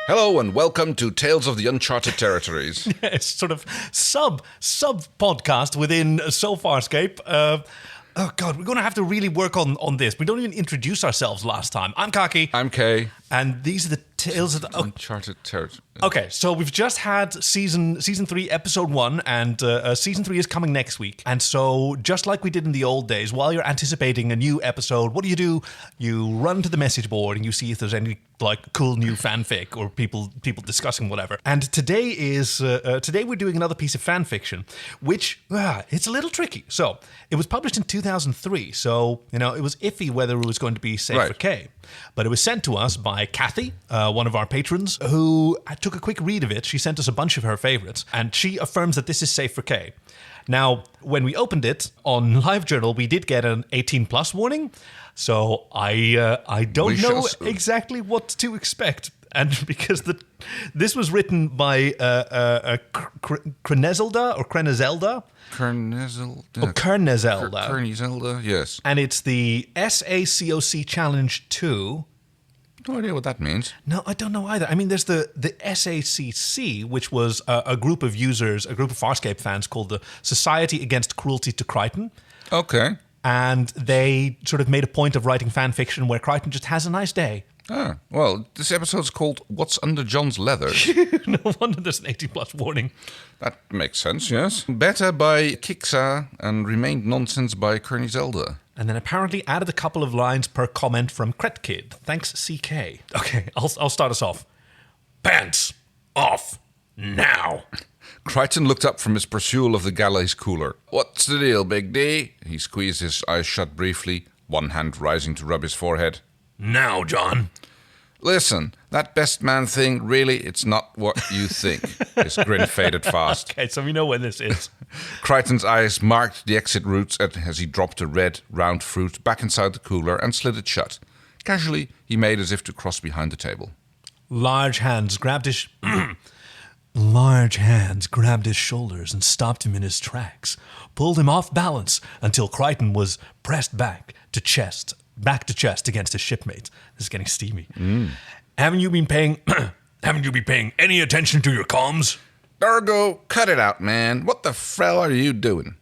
Hello and welcome to Tales of the Uncharted Territories. It's sort of sub podcast within Farscape. Oh God, we're going to have to really work on this. We don't even introduce ourselves last time. I'm Kaki. I'm Kay. And these are the Tales of the Uncharted Territories. Okay, so we've just had season 3, episode 1, and season 3 is coming next week. And so, just like we did in the old days, while you're anticipating a new episode, what do? You run to the message board and you see if there's any like cool new fanfic or people discussing whatever. And today we're doing another piece of fan fiction, which it's a little tricky. So it was published in 2003, so it was iffy whether it was going to be safe for Kay. But it was sent to us by Kathy, one of our patrons, who took a quick read of it. She sent us a bunch of her favorites, and she affirms that this is safe for Kay. Now, when we opened it on LiveJournal, we did get an 18+ warning, so I don't know exactly what to expect. And because this was written by Kernezelda or Kernezelda. Kernezelda, yes. And it's the SACOC Challenge 2. No idea what that means. No, I don't know either. I mean, there's the SACC, which was a group of users, a group of Farscape fans called the Society Against Cruelty to Crichton. Okay. And they sort of made a point of writing fan fiction where Crichton just has a nice day. Ah, well, this episode's called What's Under John's Leather. No wonder there's an 18+ warning. That makes sense, yes. Better by Kixa and Remained Nonsense by Kernezelda. And then apparently added a couple of lines per comment from Kretkid. Thanks, CK. Okay, I'll start us off. Pants off now. Crichton looked up from his pursuit of the galley's cooler. What's the deal, Big D? He squeezed his eyes shut briefly, one hand rising to rub his forehead. Now, John. Listen, that best man thing, really, it's not what you think. His grin faded fast. Okay, so we know when this is. Crichton's eyes marked the exit routes as he dropped the red, round fruit back inside the cooler and slid it shut. Casually, he made as if to cross behind the table. Large hands grabbed his shoulders and stopped him in his tracks, pulled him off balance until Crichton was pressed back to chest against his shipmate. This is getting steamy. Haven't you been paying any attention to your comms? Dargo, cut it out, man. What the frell are you doing?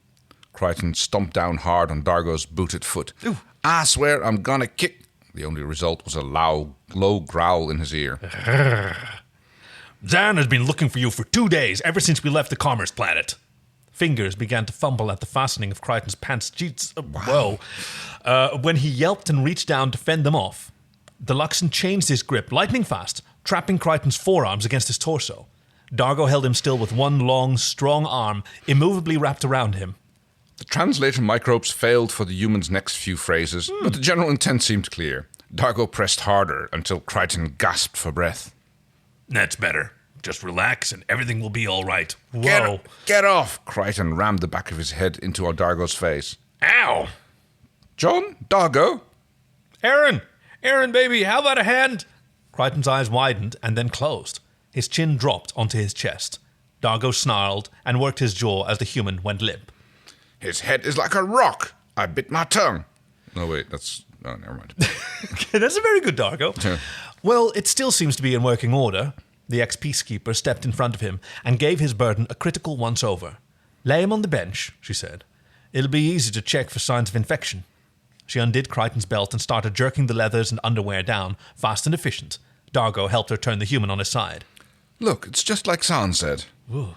Crichton stomped down hard on Dargo's booted foot. Ooh. I swear I'm gonna kick... The only result was a low growl in his ear. Zan has been looking for you for 2 days, ever since we left the Commerce Planet. Fingers began to fumble at the fastening of Crichton's pants. Jeez, whoa. When he yelped and reached down to fend them off, the Luxon changed his grip, lightning fast, trapping Crichton's forearms against his torso. Dargo held him still with one long, strong arm immovably wrapped around him. The translator microbes failed for the human's next few phrases, but the general intent seemed clear. Dargo pressed harder until Crichton gasped for breath. That's better. Just relax and everything will be all right. Whoa. Get off! Crichton rammed the back of his head into Dargo's face. Ow! John? Dargo? Aaron, baby, how about a hand? Crichton's eyes widened and then closed. His chin dropped onto his chest. Dargo snarled and worked his jaw as the human went limp. His head is like a rock. I bit my tongue. No, wait, oh, never mind. That's a very good Dargo. Yeah. Well, it still seems to be in working order. The ex-peacekeeper stepped in front of him and gave his burden a critical once-over. Lay him on the bench, she said. It'll be easy to check for signs of infection. She undid Crichton's belt and started jerking the leathers and underwear down, fast and efficient. Dargo helped her turn the human on his side. Look, it's just like San said. Ooh.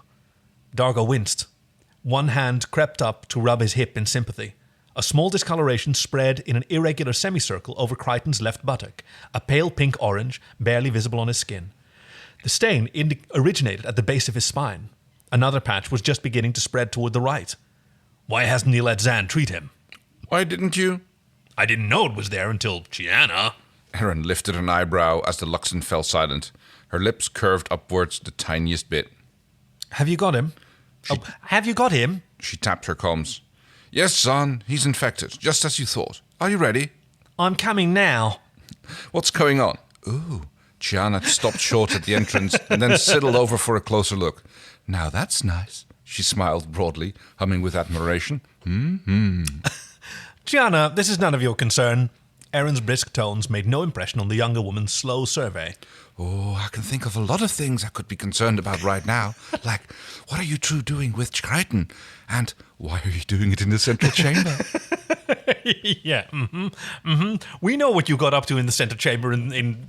Dargo winced. One hand crept up to rub his hip in sympathy. A small discoloration spread in an irregular semicircle over Crichton's left buttock, a pale pink-orange, barely visible on his skin. The stain originated at the base of his spine. Another patch was just beginning to spread toward the right. Why hasn't he let Zan treat him? Why didn't you? I didn't know it was there until Gianna. Erin lifted an eyebrow as the Luxon fell silent. Her lips curved upwards the tiniest bit. Have you got him? Have you got him? She tapped her comms. Yes, son, he's infected, just as you thought. Are you ready? I'm coming now. What's going on? Ooh. Gianna stopped short at the entrance and then sidled over for a closer look. Now that's nice. She smiled broadly, humming with admiration. Gianna, this is none of your concern. Erin's brisk tones made no impression on the younger woman's slow survey. Oh, I can think of a lot of things I could be concerned about right now. Like, what are you two doing with Crichton? And why are you doing it in the central chamber? Yeah, we know what you got up to in the center chamber in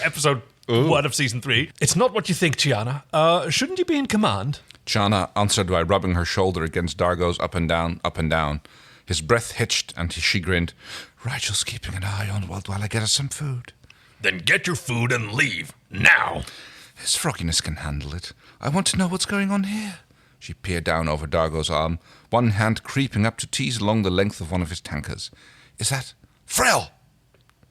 episode 1 of season 3. It's not what you think, Chiana. Shouldn't you be in command? Chiana answered by rubbing her shoulder against Dargo's up and down, up and down. His breath hitched and she grinned. Rigel's keeping an eye on while I get us some food. Then get your food and leave, now. His frogginess can handle it. I want to know what's going on here. She peered down over Dargo's arm, one hand creeping up to tease along the length of one of his tankers. Is that Frel?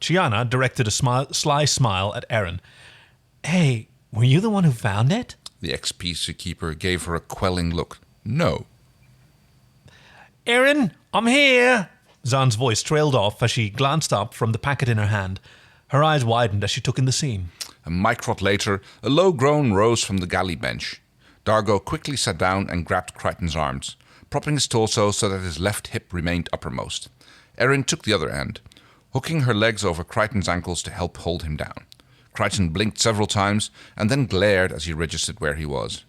Chiana directed a sly smile at Erin. Hey, were you the one who found it? The ex-peacekeeper gave her a quelling look. No. Erin, I'm here. Zan's voice trailed off as she glanced up from the packet in her hand. Her eyes widened as she took in the scene. A microt later, a low groan rose from the galley bench. Dargo quickly sat down and grabbed Crichton's arms, propping his torso so that his left hip remained uppermost. Erin took the other end, hooking her legs over Crichton's ankles to help hold him down. Crichton blinked several times and then glared as he registered where he was.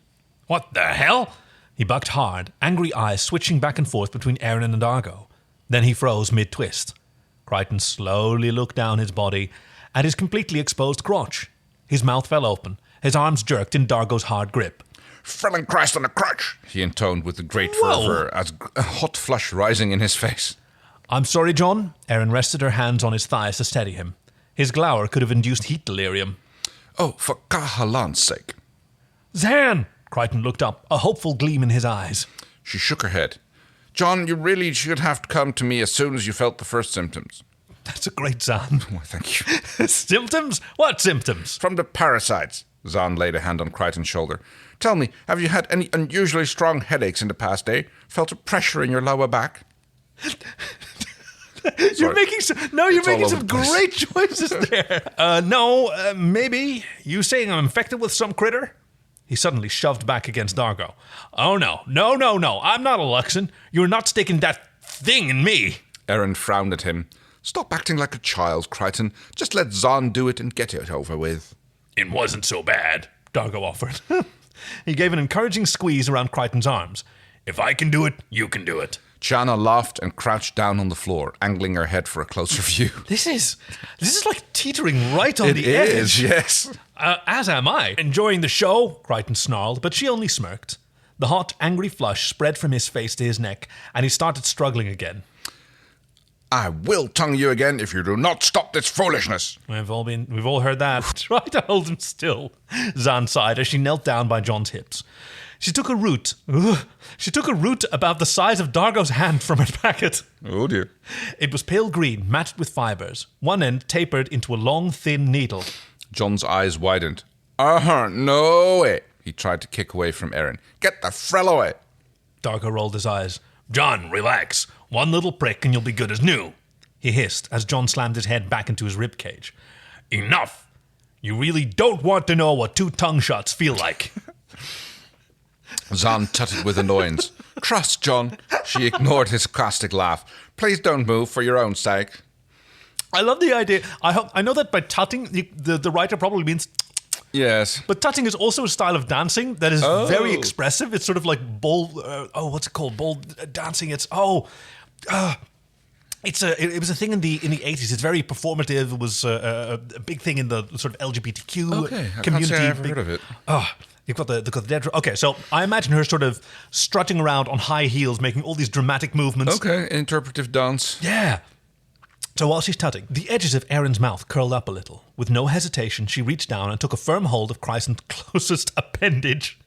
What the hell? He bucked hard, angry eyes switching back and forth between Erin and Dargo. Then he froze mid-twist. Crichton slowly looked down his body at his completely exposed crotch. His mouth fell open. His arms jerked in Dargo's hard grip. Felling Christ on the crotch, he intoned with a great fervor, as a hot flush rising in his face. I'm sorry, John. Erin rested her hands on his thighs to steady him. His glower could have induced heat delirium. Oh, for Kahalan's sake. Zan! Crichton looked up, a hopeful gleam in his eyes. She shook her head. John, you really should have come to me as soon as you felt the first symptoms. That's a great Zan. Why, thank you. Symptoms? What symptoms? From the parasites. Zan laid a hand on Crichton's shoulder. Tell me, have you had any unusually strong headaches in the past day? Felt a pressure in your lower back? You're making some great choices there. No, maybe. You saying I'm infected with some critter? He suddenly shoved back against Dargo. Oh, no. I'm not a Luxon. You're not sticking that thing in me. Erin frowned at him. Stop acting like a child, Crichton. Just let Zahn do it and get it over with. It wasn't so bad, Dargo offered. He gave an encouraging squeeze around Crichton's arms. If I can do it, you can do it. Chiana laughed and crouched down on the floor, angling her head for a closer view. This is like teetering right on the edge. It is, yes. As am I. Enjoying the show, Crichton snarled, but she only smirked. The hot, angry flush spread from his face to his neck, and he started struggling again. I will tongue you again if you do not stop this foolishness. We've all heard that. Try to hold him still, Zan sighed as she knelt down by John's hips. She took a root about the size of Dargo's hand from her packet. Oh dear. It was pale green, matched with fibers. One end tapered into a long, thin needle. John's eyes widened. No way. He tried to kick away from Erin. Get the frell away. Dargo rolled his eyes. John, relax. One little prick and you'll be good as new. He hissed as John slammed his head back into his ribcage. Enough. You really don't want to know what 2 tongue shots feel like. Zahn tutted with annoyance. Trust, John. She ignored his caustic laugh. Please don't move for your own sake. I love the idea. I know that by tutting, the writer probably means... Yes. But tutting is also a style of dancing that is very expressive. It's sort of like what's it called? Bowl dancing. It was a thing in the 80s. It's very performative. It was a big thing in the sort of LGBTQ community. Can't say I've heard of it. You've got the dead. Okay, so I imagine her sort of strutting around on high heels, making all these dramatic movements. Okay, interpretive dance. Yeah. So while she's tutting, the edges of Erin's mouth curled up a little. With no hesitation, she reached down and took a firm hold of Crichton's closest appendage.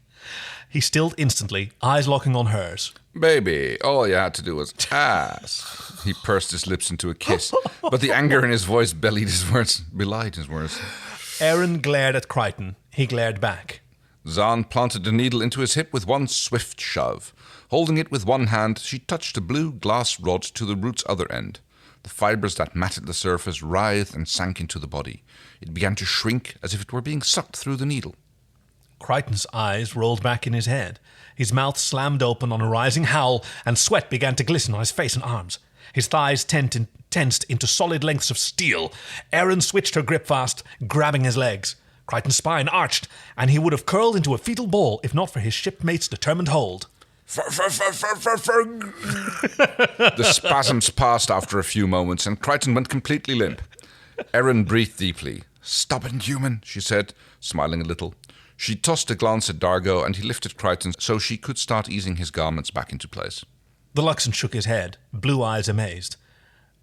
He stilled instantly, eyes locking on hers. Baby, all you had to do was ask. He pursed his lips into a kiss, but the anger in his voice belied his words. Erin glared at Crichton. He glared back. Zahn planted the needle into his hip with one swift shove. Holding it with one hand, she touched a blue glass rod to the root's other end. The fibers that matted the surface writhed and sank into the body. It began to shrink as if it were being sucked through the needle. Crichton's eyes rolled back in his head. His mouth slammed open on a rising howl, and sweat began to glisten on his face and arms. His thighs tensed into solid lengths of steel. Erin switched her grip fast, grabbing his legs. Crichton's spine arched, and he would have curled into a fetal ball if not for his shipmate's determined hold. The spasms passed after a few moments, and Crichton went completely limp. Erin breathed deeply. "Stubborn human," she said, smiling a little. She tossed a glance at Dargo, and he lifted Crichton so she could start easing his garments back into place. The Luxon shook his head, blue eyes amazed.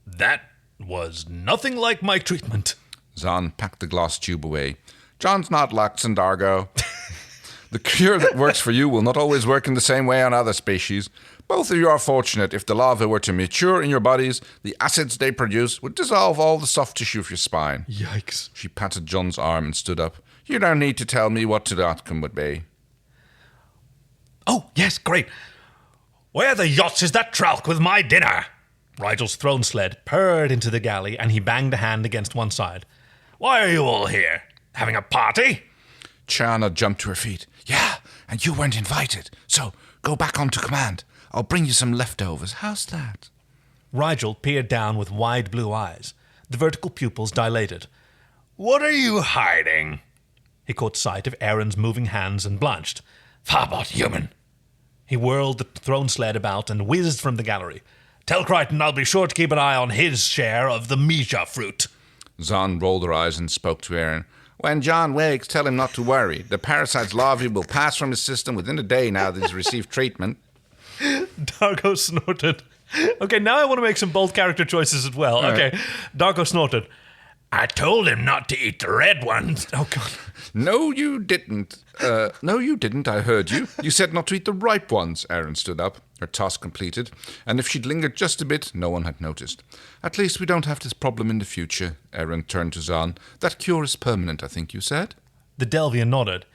That was nothing like my treatment. Zahn packed the glass tube away. "John's not Luxon, Dargo. The cure that works for you will not always work in the same way on other species. Both of you are fortunate. If the larvae were to mature in your bodies, the acids they produce would dissolve all the soft tissue of your spine." Yikes. She patted John's arm and stood up. "You don't need to tell me what the outcome would be." Oh, yes, great. Where the yachts is that Tralk with my dinner? Rigel's throne sled purred into the galley, and he banged a hand against one side. Why are you all here? Having a party? Chiana jumped to her feet. "Yeah, and you weren't invited. So go back onto command. I'll bring you some leftovers. How's that?" Rigel peered down with wide blue eyes. The vertical pupils dilated. What are you hiding? He caught sight of Erin's moving hands and blanched. Farbot human. He whirled the throne sled about and whizzed from the gallery. Tell Crichton I'll be sure to keep an eye on his share of the Misha fruit. Zahn rolled her eyes and spoke to Erin. "When John wakes, tell him not to worry. The parasite's larvae will pass from his system within a day now that he's received treatment." Dargo snorted. Okay, now I want to make some bold character choices as well. All okay, right. Dargo snorted. I told him not to eat the red ones. Oh, God. No, you didn't. No, you didn't, I heard you. You said not to eat the ripe ones. Erin stood up, her task completed, and if she'd lingered just a bit, no one had noticed. "At least we don't have this problem in the future." Erin turned to Zahn. "That cure is permanent, I think you said?" The Delvian nodded.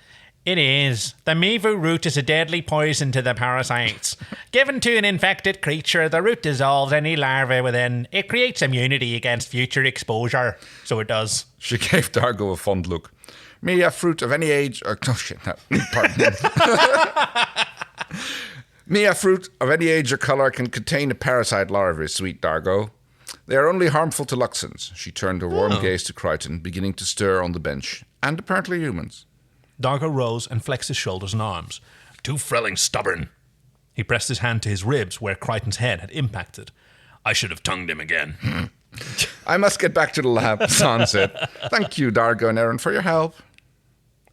It is. The Mivu root is a deadly poison to the parasites. Given to an infected creature, the root dissolves any larvae within. It creates immunity against future exposure. So it does. She gave Dargo a fond look. "Me, a fruit of any age..." Oh, shit, no. Pardon. "Me, a fruit of any age or colour can contain a parasite larvae, sweet Dargo. They are only harmful to Luxons." She turned her warm gaze to Crichton, beginning to stir on the bench. "And apparently humans." Dargo rose and flexed his shoulders and arms. Too frelling stubborn. He pressed his hand to his ribs where Crichton's head had impacted. I should have tongued him again. "I must get back to the lab," Zahn said. "Thank you, Dargo and Erin, for your help."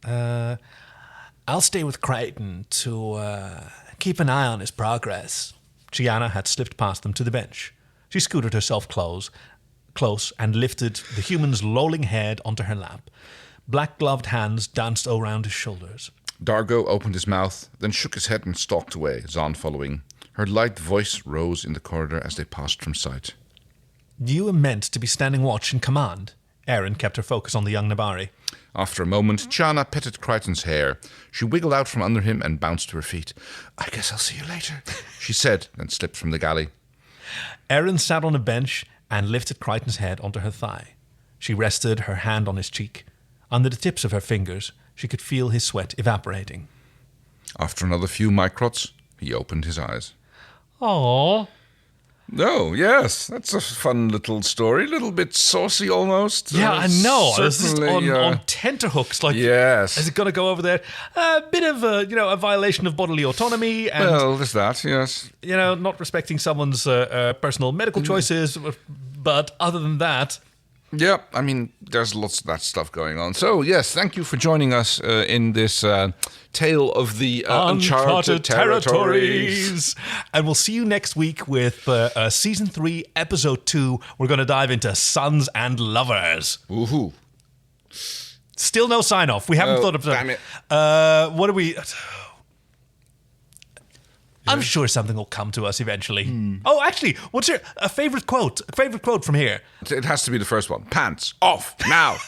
I'll stay with Crichton to keep an eye on his progress. Chiana had slipped past them to the bench. She scooted herself close and lifted the human's lolling head onto her lap. Black-gloved hands danced around his shoulders. Dargo opened his mouth, then shook his head and stalked away, Zahn following. Her light voice rose in the corridor as they passed from sight. You were meant to be standing watch in command. Erin kept her focus on the young Nabari. After a moment, Chiana petted Crichton's hair. She wiggled out from under him and bounced to her feet. "I guess I'll see you later," she said, then slipped from the galley. Erin sat on a bench and lifted Crichton's head onto her thigh. She rested her hand on his cheek. Under the tips of her fingers, she could feel his sweat evaporating. After another few microts, he opened his eyes. Aww. Oh, yes, that's a fun little story. A little bit saucy almost. Yeah, I know. This is certainly, on tenterhooks. Like, yes. Is it going to go over there? A bit of a violation of bodily autonomy and Well, there's that, yes. not respecting someone's personal medical choices. But other than that, Yeah, I mean, there's lots of that stuff going on. So, yes, thank you for joining us in this tale of the uncharted territories. And we'll see you next week with Season 3, Episode 2. We're going to dive into Sons and Lovers. Woohoo. Still no sign-off. We haven't thought of that. Damn it. What do we... I'm sure something will come to us eventually. Oh, actually, what's your favorite quote? A favorite quote from here? It has to be the first one. Pants off now.